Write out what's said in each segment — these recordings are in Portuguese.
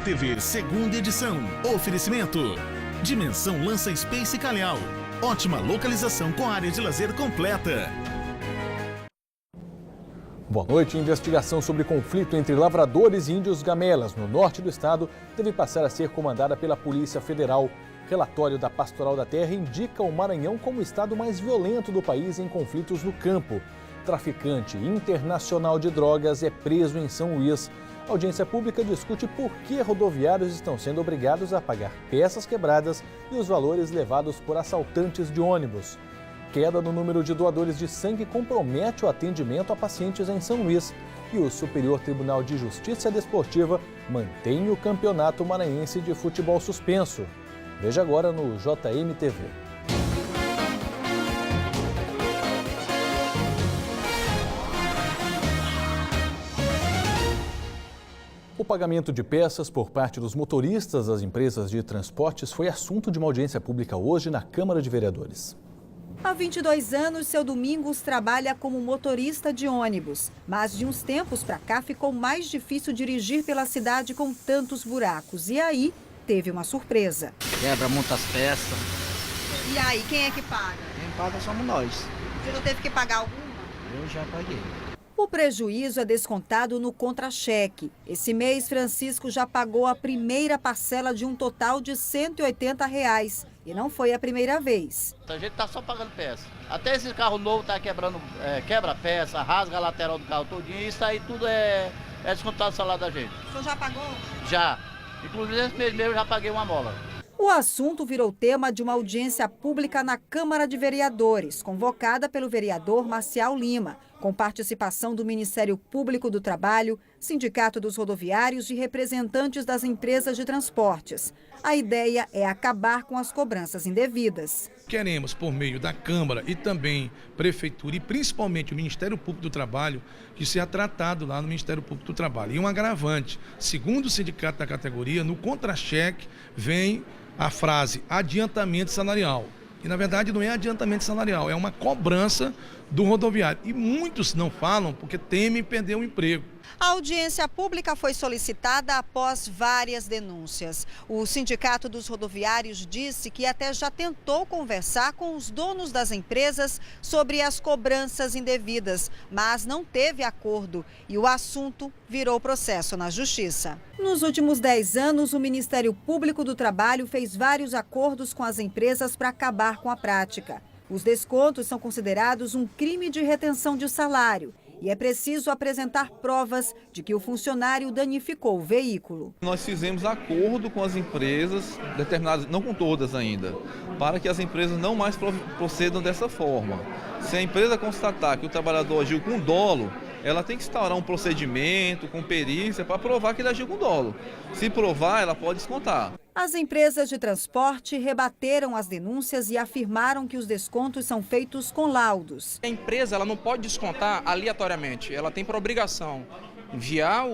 TV, segunda edição. Oferecimento. Dimensão lança Space Calhau. Ótima localização com área de lazer completa. Boa noite. Investigação sobre conflito entre lavradores e índios gamelas no norte do estado deve passar a ser comandada pela Polícia Federal. Relatório da Pastoral da Terra indica o Maranhão como o estado mais violento do país em conflitos no campo. Traficante internacional de drogas é preso em São Luís. A audiência pública discute por que rodoviários estão sendo obrigados a pagar peças quebradas e os valores levados por assaltantes de ônibus. Queda no número de doadores de sangue compromete o atendimento a pacientes em São Luís. E o Superior Tribunal de Justiça Desportiva mantém o Campeonato Maranhense de Futebol suspenso. Veja agora no JMTV. O pagamento de peças por parte dos motoristas das empresas de transportes foi assunto de uma audiência pública hoje na Câmara de Vereadores. Há 22 anos, seu Domingos trabalha como motorista de ônibus. Mas de uns tempos para cá ficou mais difícil dirigir pela cidade com tantos buracos. E aí, teve uma surpresa. Quebra muitas peças. E aí, quem é que paga? Quem paga somos nós. Você não teve que pagar alguma? Eu já paguei. O prejuízo é descontado no contra-cheque. Esse mês, Francisco já pagou a primeira parcela de um total de R$ 180. E não foi a primeira vez. A gente tá só pagando peça. Até esse carro novo tá quebrando, quebra peça, rasga a lateral do carro todinho. Isso aí tudo é descontado do salário da gente. O senhor já pagou? Já. Inclusive esse mês mesmo eu já paguei uma mola. O assunto virou tema de uma audiência pública na Câmara de Vereadores, convocada pelo vereador Marcial Lima, com participação do Ministério Público do Trabalho, Sindicato dos Rodoviários e representantes das empresas de transportes. A ideia é acabar com as cobranças indevidas. Queremos, por meio da Câmara e também Prefeitura e principalmente o Ministério Público do Trabalho, que seja tratado lá no Ministério Público do Trabalho. E um agravante, segundo o sindicato da categoria, no contra-cheque vem a frase adiantamento salarial. E na verdade não é adiantamento salarial, é uma cobrança do rodoviário. E muitos não falam porque temem perder o emprego. A audiência pública foi solicitada após várias denúncias. O Sindicato dos Rodoviários disse que até já tentou conversar com os donos das empresas sobre as cobranças indevidas, mas não teve acordo e o assunto virou processo na Justiça. Nos últimos 10 anos, o Ministério Público do Trabalho fez vários acordos com as empresas para acabar com a prática. Os descontos são considerados um crime de retenção de salário. E é preciso apresentar provas de que o funcionário danificou o veículo. Nós fizemos acordo com as empresas, determinadas, não com todas ainda, para que as empresas não mais procedam dessa forma. Se a empresa constatar que o trabalhador agiu com dolo, ela tem que instaurar um procedimento com perícia para provar que ele agiu com dolo. Se provar, ela pode descontar. As empresas de transporte rebateram as denúncias e afirmaram que os descontos são feitos com laudos. A empresa ela não pode descontar aleatoriamente, ela tem por obrigação enviar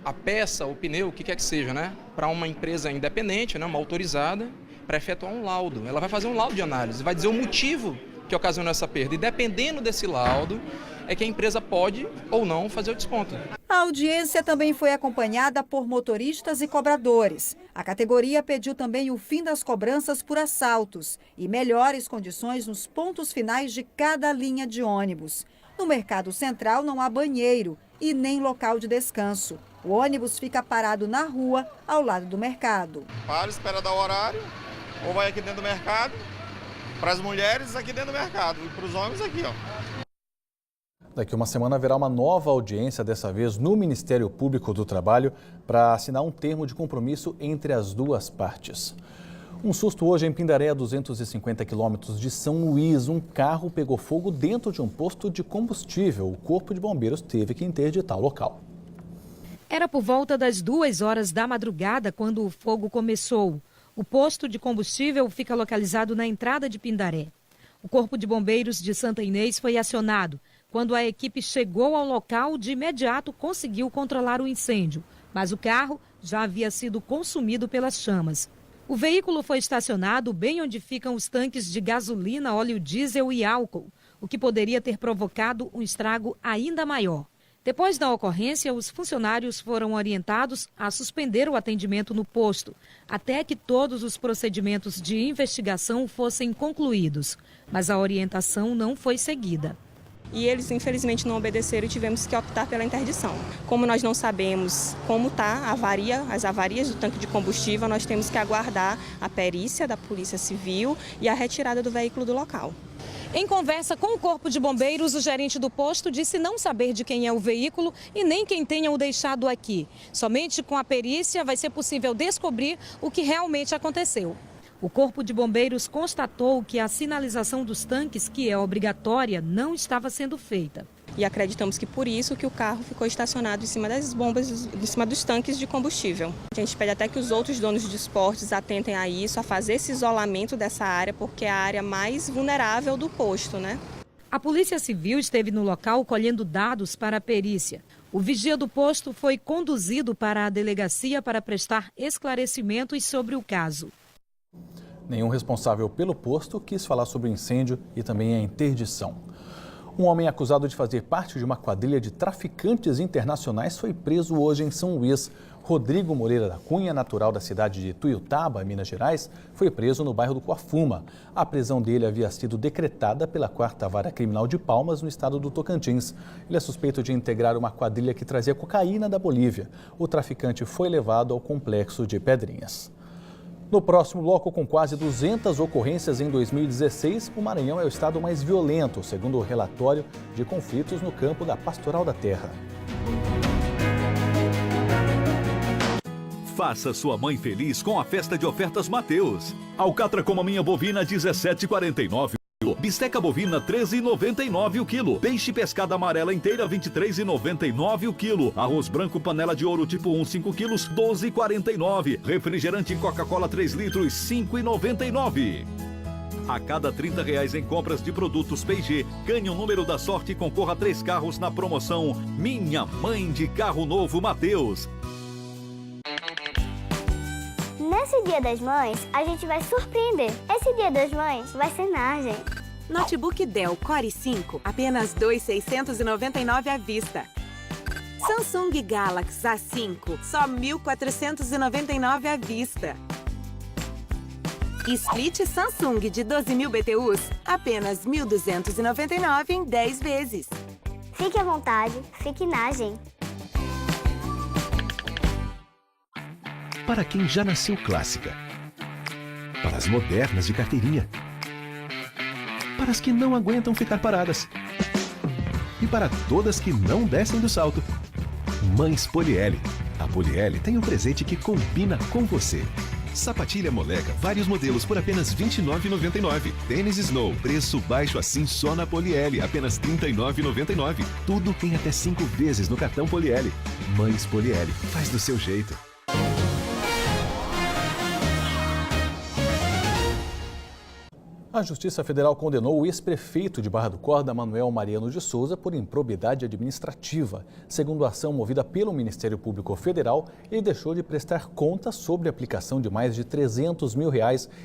a peça, o pneu, o que quer que seja, né, para uma empresa independente, né, uma autorizada, para efetuar um laudo. Ela vai fazer um laudo de análise, vai dizer o motivo que ocasionou essa perda. E dependendo desse laudo, é que a empresa pode ou não fazer o desconto. A audiência também foi acompanhada por motoristas e cobradores. A categoria pediu também o fim das cobranças por assaltos e melhores condições nos pontos finais de cada linha de ônibus. No Mercado Central não há banheiro e nem local de descanso. O ônibus fica parado na rua, ao lado do mercado. Para, espera dar o horário, ou vai aqui dentro do mercado. Para as mulheres, aqui dentro do mercado. E para os homens, aqui, ó. Daqui a uma semana haverá uma nova audiência, dessa vez no Ministério Público do Trabalho, para assinar um termo de compromisso entre as duas partes. Um susto hoje em Pindaré, a 250 quilômetros de São Luís. Um carro pegou fogo dentro de um posto de combustível. O Corpo de Bombeiros teve que interditar o local. Era por volta das 2 horas da madrugada quando o fogo começou. O posto de combustível fica localizado na entrada de Pindaré. O Corpo de Bombeiros de Santa Inês foi acionado. Quando a equipe chegou ao local, de imediato conseguiu controlar o incêndio, mas o carro já havia sido consumido pelas chamas. O veículo foi estacionado bem onde ficam os tanques de gasolina, óleo diesel e álcool, o que poderia ter provocado um estrago ainda maior. Depois da ocorrência, os funcionários foram orientados a suspender o atendimento no posto, até que todos os procedimentos de investigação fossem concluídos. Mas a orientação não foi seguida. E eles, infelizmente, não obedeceram e tivemos que optar pela interdição. Como nós não sabemos como está as avarias do tanque de combustível, nós temos que aguardar a perícia da Polícia Civil e a retirada do veículo do local. Em conversa com o Corpo de Bombeiros, o gerente do posto disse não saber de quem é o veículo e nem quem tenha o deixado aqui. Somente com a perícia vai ser possível descobrir o que realmente aconteceu. O Corpo de Bombeiros constatou que a sinalização dos tanques, que é obrigatória, não estava sendo feita. E acreditamos que por isso que o carro ficou estacionado em cima das bombas, em cima dos tanques de combustível. A gente pede até que os outros donos de esportes atentem a isso, a fazer esse isolamento dessa área, porque é a área mais vulnerável do posto, né? A Polícia Civil esteve no local colhendo dados para a perícia. O vigia do posto foi conduzido para a delegacia para prestar esclarecimentos sobre o caso. Nenhum responsável pelo posto quis falar sobre o incêndio e também a interdição. Um homem acusado de fazer parte de uma quadrilha de traficantes internacionais foi preso hoje em São Luís. Rodrigo Moreira da Cunha, natural da cidade de Tuiutaba, Minas Gerais, foi preso no bairro do Coafuma. A prisão dele havia sido decretada pela 4ª Vara Criminal de Palmas, no estado do Tocantins. Ele é suspeito de integrar uma quadrilha que trazia cocaína da Bolívia. O traficante foi levado ao complexo de Pedrinhas. No próximo bloco, com quase 200 ocorrências em 2016, o Maranhão é o estado mais violento, segundo o relatório de conflitos no campo da Pastoral da Terra. Faça sua mãe feliz com a festa de ofertas Mateus. Alcatra com maminha bovina, 17,49. Bisteca bovina, 13,99 o quilo. Peixe pescada amarela inteira, 23,99 o quilo. Arroz branco panela de ouro tipo 1, 5 quilos, 12,49. Refrigerante Coca-Cola 3 litros, 5,99. A cada R$30 em compras de produtos P&G, ganhe o número da sorte e concorra a 3 carros na promoção Minha Mãe de Carro Novo Mateus. Nesse Dia das Mães, a gente vai surpreender. Esse Dia das Mães vai ser na gente. Notebook Dell Core i5, apenas R$ 2.699 à vista. Samsung Galaxy A5, só R$ 1.499 à vista. Split Samsung de 12.000 BTUs, apenas R$ 1.299 em 10 vezes. Fique à vontade, fique na gente. Para quem já nasceu clássica. Para as modernas de carteirinha. Para as que não aguentam ficar paradas. E para todas que não descem do salto. Mães Polieli. A Polieli tem um presente que combina com você. Sapatilha Moleca, vários modelos por apenas R$ 29,99. Tênis Snow, preço baixo assim só na Polieli, apenas R$ 39,99. Tudo tem até 5 vezes no cartão Polieli. Mães Polieli, faz do seu jeito. A Justiça Federal condenou o ex-prefeito de Barra do Corda, Manuel Mariano de Souza, por improbidade administrativa. Segundo a ação movida pelo Ministério Público Federal, ele deixou de prestar contas sobre a aplicação de mais de R$300 mil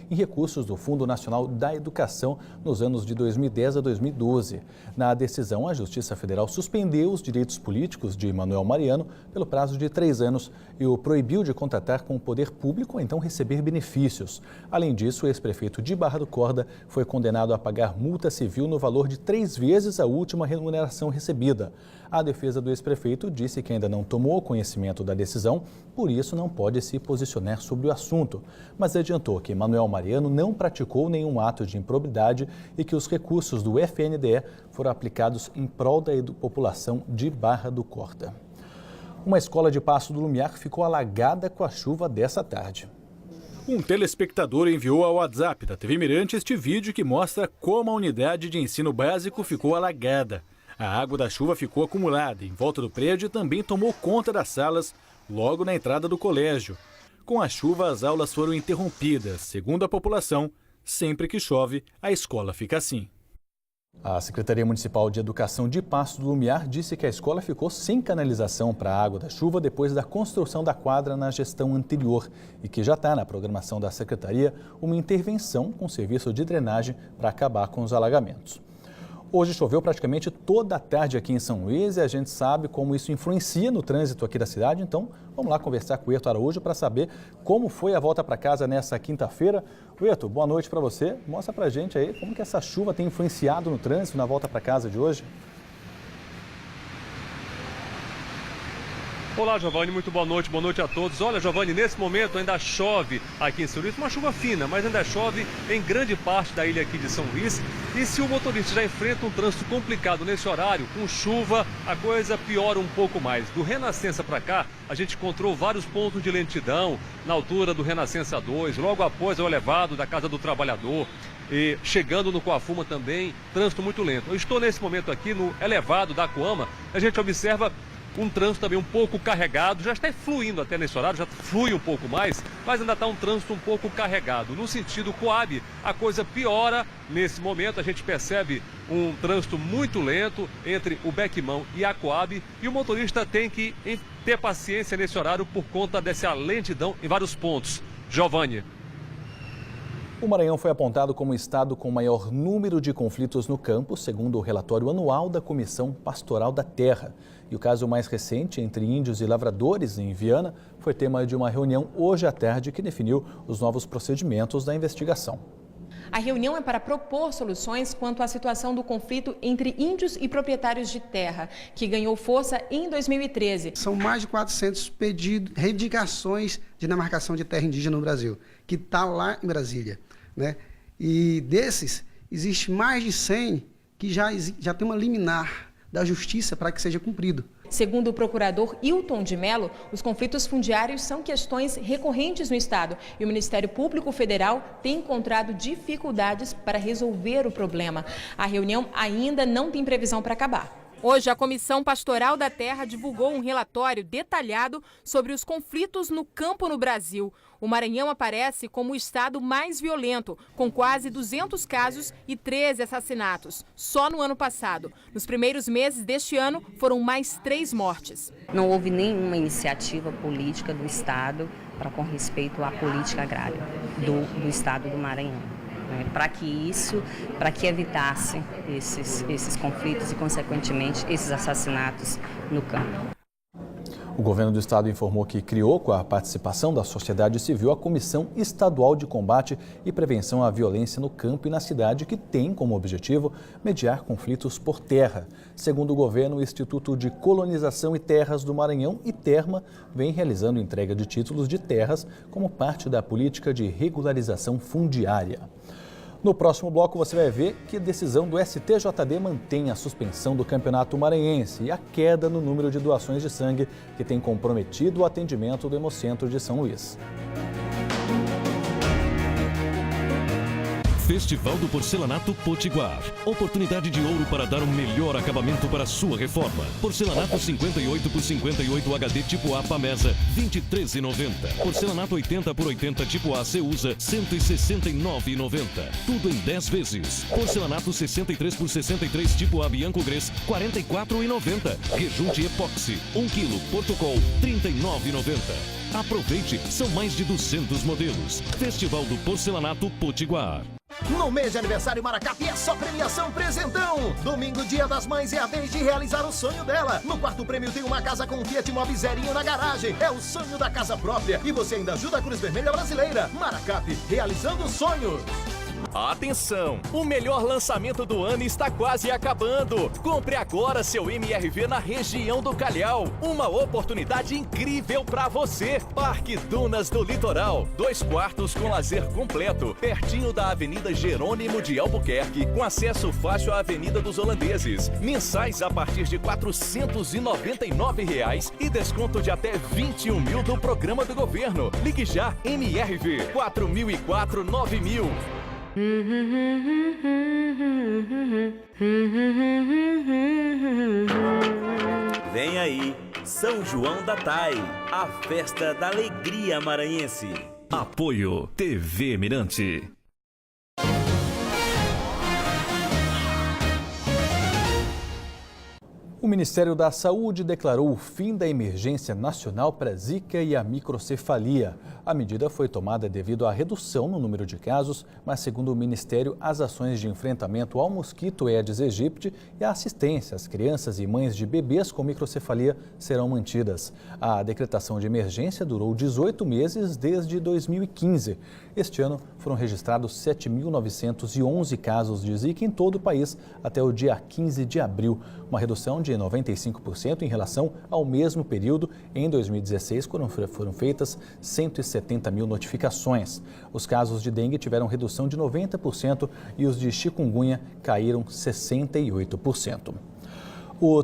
em recursos do Fundo Nacional da Educação nos anos de 2010 a 2012. Na decisão, a Justiça Federal suspendeu os direitos políticos de Manuel Mariano pelo prazo de 3 anos e o proibiu de contratar com o poder público ou então receber benefícios. Além disso, o ex-prefeito de Barra do Corda foi condenado a pagar multa civil no valor de 3 vezes a última remuneração recebida. A defesa do ex-prefeito disse que ainda não tomou conhecimento da decisão, por isso não pode se posicionar sobre o assunto. Mas adiantou que Manuel Mariano não praticou nenhum ato de improbidade e que os recursos do FNDE foram aplicados em prol da população de Barra do Corda. Uma escola de Passo do Lumiar ficou alagada com a chuva dessa tarde. Um telespectador enviou ao WhatsApp da TV Mirante este vídeo que mostra como a unidade de ensino básico ficou alagada. A água da chuva ficou acumulada em volta do prédio e também tomou conta das salas logo na entrada do colégio. Com a chuva, as aulas foram interrompidas. Segundo a população, sempre que chove, a escola fica assim. A Secretaria Municipal de Educação de Passo do Lumiar disse que a escola ficou sem canalização para a água da chuva depois da construção da quadra na gestão anterior e que já está na programação da Secretaria uma intervenção com serviço de drenagem para acabar com os alagamentos. Hoje choveu praticamente toda a tarde aqui em São Luís e a gente sabe como isso influencia no trânsito aqui da cidade. Então, vamos lá conversar com o Huerto Araújo para saber como foi a volta para casa nessa quinta-feira. Huerto, boa noite para você. Mostra para a gente aí como que essa chuva tem influenciado no trânsito na volta para casa de hoje. Olá, Giovanni, muito boa noite a todos. Olha, Giovanni, nesse momento ainda chove aqui em São Luís, uma chuva fina, mas ainda chove em grande parte da ilha aqui de São Luís. E se o motorista já enfrenta um trânsito complicado nesse horário, com chuva, a coisa piora um pouco mais. Do Renascença para cá, a gente encontrou vários pontos de lentidão na altura do Renascença 2, logo após o elevado da Casa do Trabalhador. E chegando no Coafuma também, trânsito muito lento. Eu estou nesse momento aqui no elevado da Coama, a gente observa um trânsito também um pouco carregado, já está fluindo até nesse horário, já flui um pouco mais, mas ainda está um trânsito um pouco carregado. No sentido Coab, a coisa piora nesse momento, a gente percebe um trânsito muito lento entre o Bequimão e a Coab, e o motorista tem que ter paciência nesse horário por conta dessa lentidão em vários pontos. Giovanni. O Maranhão foi apontado como o estado com maior número de conflitos no campo, segundo o relatório anual da Comissão Pastoral da Terra. E o caso mais recente, entre índios e lavradores em Viana, foi tema de uma reunião hoje à tarde que definiu os novos procedimentos da investigação. A reunião é para propor soluções quanto à situação do conflito entre índios e proprietários de terra, que ganhou força em 2013. São mais de 400 pedidos, reivindicações de demarcação de terra indígena no Brasil, que está lá em Brasília, né? E desses, existe mais de 100 que já tem uma liminar da justiça para que seja cumprido. Segundo o procurador Hilton de Mello, os conflitos fundiários são questões recorrentes no Estado e o Ministério Público Federal tem encontrado dificuldades para resolver o problema. A reunião ainda não tem previsão para acabar. Hoje, a Comissão Pastoral da Terra divulgou um relatório detalhado sobre os conflitos no campo no Brasil. O Maranhão aparece como o estado mais violento, com quase 200 casos e 13 assassinatos, só no ano passado. Nos primeiros meses deste ano, foram mais 3 mortes. Não houve nenhuma iniciativa política do Estado com respeito à política agrária do Estado do Maranhão. Para que evitasse esses conflitos e, consequentemente, esses assassinatos no campo. O governo do estado informou que criou, com a participação da sociedade civil, a Comissão Estadual de Combate e Prevenção à Violência no Campo e na Cidade, que tem como objetivo mediar conflitos por terra. Segundo o governo, o Instituto de Colonização e Terras do Maranhão, ITERMA, vem realizando entrega de títulos de terras como parte da política de regularização fundiária. No próximo bloco você vai ver que a decisão do STJD mantém a suspensão do Campeonato Maranhense e a queda no número de doações de sangue que tem comprometido o atendimento do Hemocentro de São Luís. Festival do Porcelanato Potiguar. Oportunidade de ouro para dar o melhor acabamento para a sua reforma. Porcelanato 58 por 58 HD tipo A Pamesa, R$ 23,90. Porcelanato 80 por 80 tipo A Ceusa, R$ 169,90. Tudo em 10 vezes. Porcelanato 63 por 63 tipo A Bianco Gres, R$ 44,90. Rejunte epóxi, 1 kg, Portocol, R$ 39,90. Aproveite, são mais de 200 modelos. Festival do Porcelanato Potiguar. No mês de aniversário Maracap é só premiação presentão. Domingo, Dia das Mães, é a vez de realizar o sonho dela. No quarto prêmio tem uma casa com Fiat Mobi zerinho na garagem. É o sonho da casa própria. E você ainda ajuda a Cruz Vermelha Brasileira. Maracap, realizando sonhos. Atenção! O melhor lançamento do ano está quase acabando. Compre agora seu MRV na região do Calhau. Uma oportunidade incrível para você. Parque Dunas do Litoral. 2 quartos com lazer completo. Pertinho da Avenida Jerônimo de Albuquerque. Com acesso fácil à Avenida dos Holandeses. Mensais a partir de R$ 499 e desconto de até 21 mil do programa do governo. Ligue já, MRV 4004 9000. Vem aí, São João da TAI, a festa da alegria maranhense. Apoio TV Mirante. O Ministério da Saúde declarou o fim da emergência nacional para a Zika e a microcefalia. A medida foi tomada devido à redução no número de casos, mas, segundo o Ministério, as ações de enfrentamento ao mosquito Aedes aegypti e a assistência às crianças e mães de bebês com microcefalia serão mantidas. A decretação de emergência durou 18 meses desde 2015. Este ano foram registrados 7.911 casos de Zika em todo o país até o dia 15 de abril, uma redução de 95% em relação ao mesmo período em 2016, quando foram feitas 170 mil notificações. Os casos de dengue tiveram redução de 90% e os de chikungunya caíram 68%. O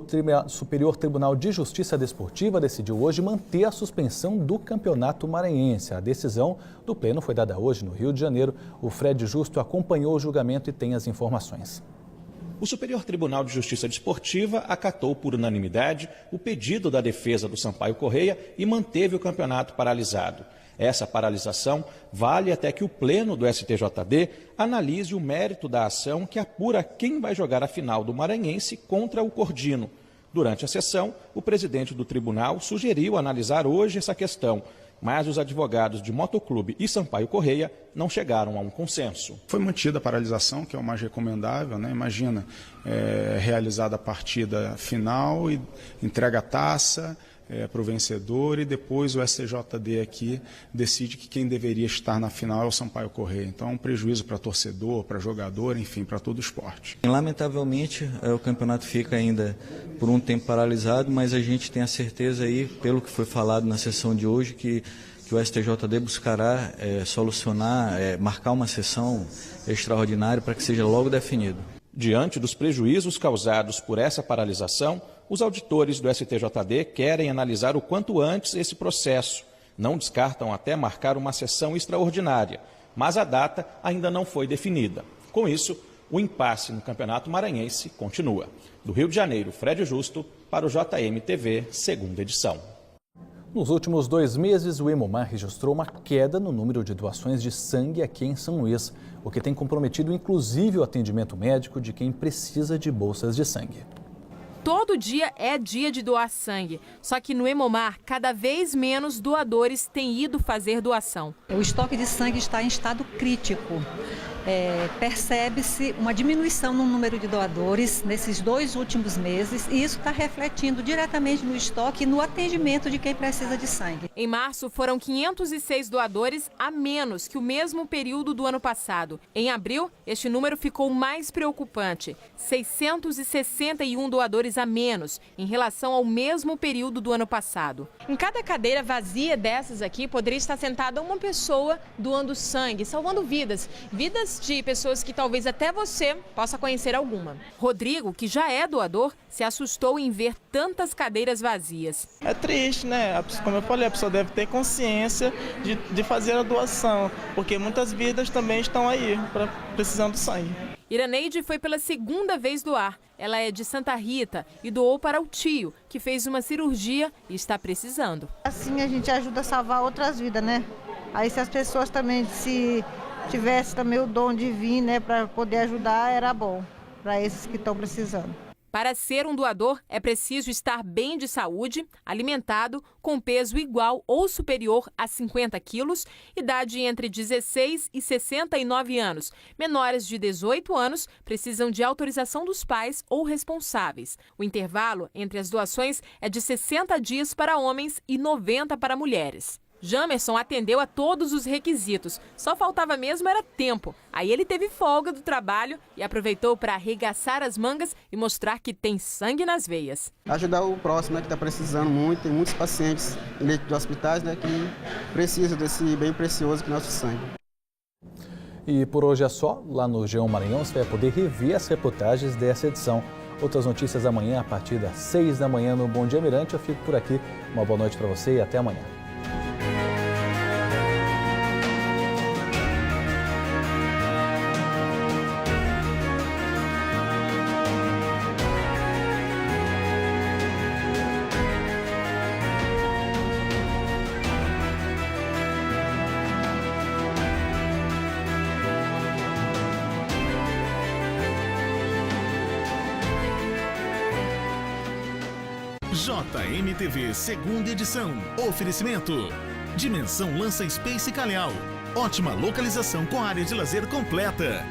Superior Tribunal de Justiça Desportiva decidiu hoje manter a suspensão do Campeonato Maranhense. A decisão do Pleno foi dada hoje no Rio de Janeiro. O Fred Justo acompanhou o julgamento e tem as informações. O Superior Tribunal de Justiça Desportiva acatou por unanimidade o pedido da defesa do Sampaio Corrêa e manteve o campeonato paralisado. Essa paralisação vale até que o Pleno do STJD analise o mérito da ação que apura quem vai jogar a final do Maranhense contra o Cordino. Durante a sessão, o presidente do tribunal sugeriu analisar hoje essa questão, mas os advogados de Motoclube e Sampaio Corrêa não chegaram a um consenso. Foi mantida a paralisação, que é o mais recomendável, né? Imagina, realizada a partida final e entrega a taça para o vencedor e depois o STJD aqui decide que quem deveria estar na final é o Sampaio Corrêa. Então é um prejuízo para torcedor, para jogador, enfim, para todo o esporte. Lamentavelmente, o campeonato fica ainda por um tempo paralisado, mas a gente tem a certeza aí, pelo que foi falado na sessão de hoje, que o STJD buscará solucionar, marcar uma sessão extraordinária para que seja logo definido. Diante dos prejuízos causados por essa paralisação, os auditores do STJD querem analisar o quanto antes esse processo. Não descartam até marcar uma sessão extraordinária, mas a data ainda não foi definida. Com isso, o impasse no Campeonato Maranhense continua. Do Rio de Janeiro, Fred Justo, para o JMTV, segunda edição. Nos últimos 2 meses, o Hemomar registrou uma queda no número de doações de sangue aqui em São Luís, o que tem comprometido inclusive o atendimento médico de quem precisa de bolsas de sangue. Todo dia é dia de doar sangue, só que no Hemomar, cada vez menos doadores têm ido fazer doação. O estoque de sangue está em estado crítico. Percebe-se uma diminuição no número de doadores nesses 2 últimos meses e isso está refletindo diretamente no estoque e no atendimento de quem precisa de sangue. Em março, foram 506 doadores a menos que o mesmo período do ano passado. Em abril, este número ficou mais preocupante, 661 doadores a menos em relação ao mesmo período do ano passado. Em cada cadeira vazia dessas aqui, poderia estar sentada uma pessoa doando sangue, salvando vidas de pessoas que talvez até você possa conhecer alguma. Rodrigo, que já é doador, se assustou em ver tantas cadeiras vazias. É triste, né? Como eu falei, a pessoa deve ter consciência de fazer a doação, porque muitas vidas também estão aí precisando de sangue. Iraneide foi pela 2ª vez doar. Ela é de Santa Rita e doou para o tio, que fez uma cirurgia e está precisando. Assim a gente ajuda a salvar outras vidas, né? Aí se as pessoas também se tivesse também o dom de vir, né, para poder ajudar, era bom para esses que estão precisando. Para ser um doador, é preciso estar bem de saúde, alimentado, com peso igual ou superior a 50 quilos, idade entre 16 e 69 anos. Menores de 18 anos precisam de autorização dos pais ou responsáveis. O intervalo entre as doações é de 60 dias para homens e 90 para mulheres. Jamerson atendeu a todos os requisitos, só faltava mesmo era tempo. Aí ele teve folga do trabalho e aproveitou para arregaçar as mangas e mostrar que tem sangue nas veias. Ajudar o próximo, né, que está precisando muito, tem muitos pacientes em leito de hospitais, né, que precisam desse bem precioso que é o nosso sangue. E por hoje é só. Lá no G1 Maranhão você vai poder rever as reportagens dessa edição. Outras notícias amanhã a partir das 6 da manhã no Bom Dia Mirante. Eu fico por aqui. Uma boa noite para você e até amanhã. JMTV, segunda edição. Oferecimento. Dimensão lança Space Calhau. Ótima localização com área de lazer completa.